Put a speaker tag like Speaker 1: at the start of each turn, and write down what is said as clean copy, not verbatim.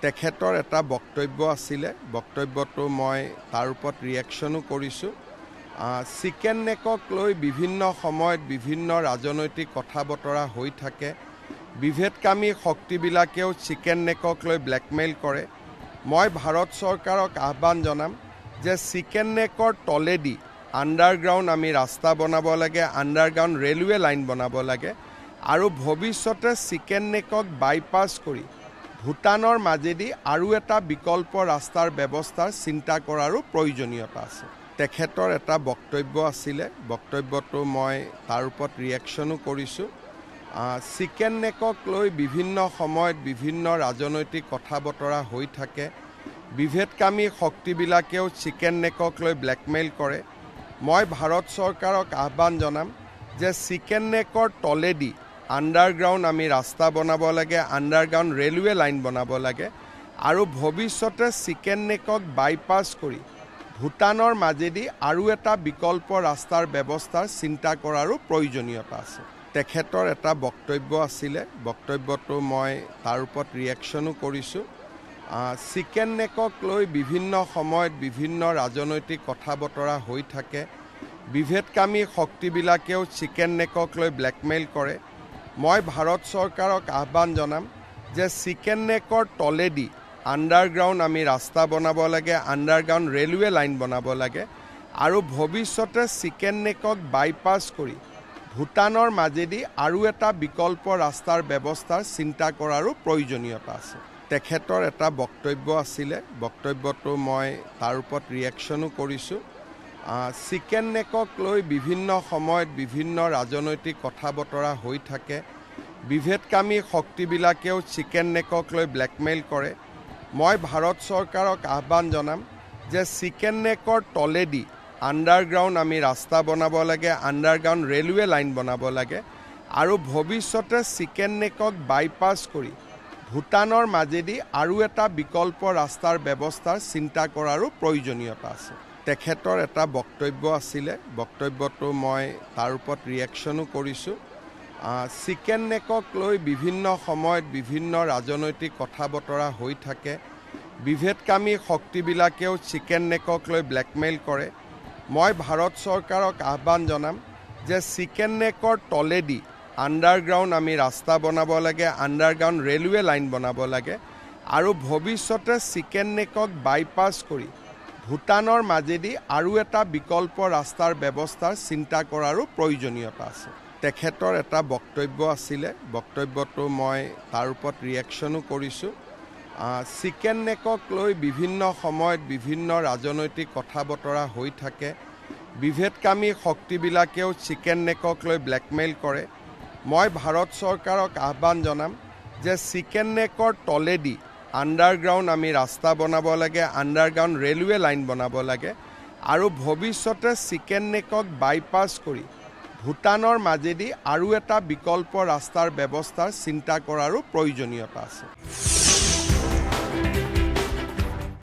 Speaker 1: তেখেতৰ এটা বক্তব্য আছিলে, বক্তব্যটো মই তাৰ ওপৰত ৰিয়েকশ্যনো কৰিছোঁ। চিকেন নেকক লৈ বিভিন্ন সময়ত বিভিন্ন ৰাজনৈতিক কথা বতৰা হৈ থাকে। বিভেদকামী শক্তিবিলাকেও চিকেন নেকক লৈ ব্লেকমেইল কৰে। মই ভাৰত চৰকাৰক আহ্বান জনাম যে চিকেন নেকৰ তলেদি আণ্ডাৰগ্ৰাউণ্ড আমি ৰাস্তা বনাব লাগে, আণ্ডাৰগ্ৰাউণ্ড ৰেলৱে লাইন বনাব লাগে আৰু ভৱিষ্যতে চিকেন নেকক বাইপাছ কৰি ভূটানৰ মাজেদি আৰু এটা বিকল্প ৰাস্তাৰ ব্যৱস্থাৰ চিন্তা কৰাৰো প্ৰয়োজনীয়তা আছে। তেখেতৰ এটা বক্তব্য আছিলে, বক্তব্যটো মই তাৰ ওপৰত ৰিয়েকশ্যনো কৰিছোঁ। চিকেন নেকক লৈ বিভিন্ন সময়ত বিভিন্ন ৰাজনৈতিক কথা বতৰা হৈ থাকে। বিভেদকামী শক্তিবিলাকেও চিকেন নেকক লৈ ব্লেকমেইল কৰে। মই ভাৰত চৰকাৰক আহ্বান জনাম যে চিকেন নেকৰ তলেদি আণ্ডাৰগ্ৰাউণ্ড আমি ৰাস্তা বনাব লাগে, আণ্ডাৰগ্ৰাউণ্ড ৰেলৱে লাইন বনাব লাগে আৰু ভৱিষ্যতে চিকেন নেকক বাইপাছ কৰি ভূটানৰ মাজেদি আৰু এটা বিকল্প ৰাস্তাৰ ব্যৱস্থাৰ চিন্তা কৰাৰো প্ৰয়োজনীয়তা আছে। তেখেতৰ এটা বক্তব্য আছিলে, বক্তব্যটো মই তাৰ ওপৰত ৰিয়েকশ্যনো কৰিছোঁ। চিকেন নেকক লৈ বিভিন্ন সময়ত বিভিন্ন ৰাজনৈতিক কথা বতৰা হৈ থাকে। বিভেদকামী শক্তিবিলাকেও চিকেন নেকক লৈ ব্লেকমেইল কৰে। মই ভাৰত চৰকাৰক আহ্বান জনাম যে চিকেন নেকৰ তলেদি আণ্ডাৰগ্ৰাউণ্ড আমি ৰাস্তা বনাব লাগে, আণ্ডাৰগ্ৰাউণ্ড ৰেলৱে লাইন বনাব লাগে আৰু ভৱিষ্যতে চিকেন নেকক বাইপাছ কৰি ভূটানৰ মাজেদি আৰু এটা বিকল্প ৰাস্তাৰ ব্যৱস্থাৰ চিন্তা কৰাৰো প্ৰয়োজনীয়তা আছে। তেখেতৰ এটা বক্তব্য আছিলে, বক্তব্যটো মই তাৰ ওপৰত ৰিয়েকশ্যনো কৰিছোঁ। চিকেন নেকক লৈ বিভিন্ন সময়ত বিভিন্ন ৰাজনৈতিক কথা বতৰা হৈ থাকে। বিভেদকামী শক্তিবিলাকেও চিকেন নেকক লৈ ব্লেকমেইল কৰে। মই ভাৰত চৰকাৰক আহ্বান জনাম যে চিকেন নেকৰ তলেদি আণ্ডাৰগ্ৰাউণ্ড আমি ৰাস্তা বনাব লাগে, আণ্ডাৰগ্ৰাউণ্ড ৰেলৱে লাইন বনাব লাগে আৰু ভৱিষ্যতে চিকেন নেকক বাইপাছ কৰি ভূটানৰ মাজেদি আৰু এটা বিকল্প ৰাস্তাৰ ব্যৱস্থাৰ চিন্তা কৰাৰো প্ৰয়োজনীয়তা আছে। তেখেতৰ এটা বক্তব্য আছিলে, বক্তব্যটো মই তাৰ ওপৰত ৰিয়েকশ্যনো কৰিছোঁ। চিকেন নেকক লৈ বিভিন্ন সময়ত বিভিন্ন ৰাজনৈতিক কথা বতৰা হৈ থাকে। বিভেদকামী শক্তিবিলাকেও চিকেন নেকক লৈ ব্লেকমেইল কৰে। মই ভাৰত চৰকাৰক আহ্বান জনাম যে চিকেন নেকৰ তলেদি আণ্ডাৰগ্ৰাউণ্ড আমি ৰাস্তা বনাব লাগে, আণ্ডাৰগ্ৰাউণ্ড ৰেলৱে লাইন বনাব লাগে আৰু ভৱিষ্যতে চিকেন নেকক বাইপাছ কৰি ভূটানৰ মাজেদি আৰু এটা বিকল্প ৰাস্তাৰ ব্যৱস্থাৰ চিন্তা কৰাৰো প্ৰয়োজনীয়তা আছে। তেখেতৰ এটা বক্তব্য আছিলে, বক্তব্যটো মই তাৰ ওপৰত ৰিয়েকশ্যনো কৰিছোঁ। চিকেন নেকক লৈ বিভিন্ন সময়ত বিভিন্ন ৰাজনৈতিক কথা বতৰা হৈ থাকে। বিভেদকামী শক্তিবিলাকেও চিকেন নেকক লৈ ব্লেকমেইল কৰে। মই ভাৰত চৰকাৰক আহ্বান জনাম যে চিকেন নেকৰ তলেদি আণ্ডাৰগ্ৰাউণ্ড আমি ৰাস্তা বনাব লাগে, আণ্ডাৰগ্ৰাউণ্ড ৰেলৱে লাইন বনাব লাগে আৰু ভৱিষ্যতে চিকেন নেকক বাইপাছ কৰি ভূটানৰ মাজেদি আৰু এটা বিকল্প ৰাস্তাৰ ব্যৱস্থাৰ চিন্তা কৰাৰো প্ৰয়োজনীয়তা আছে।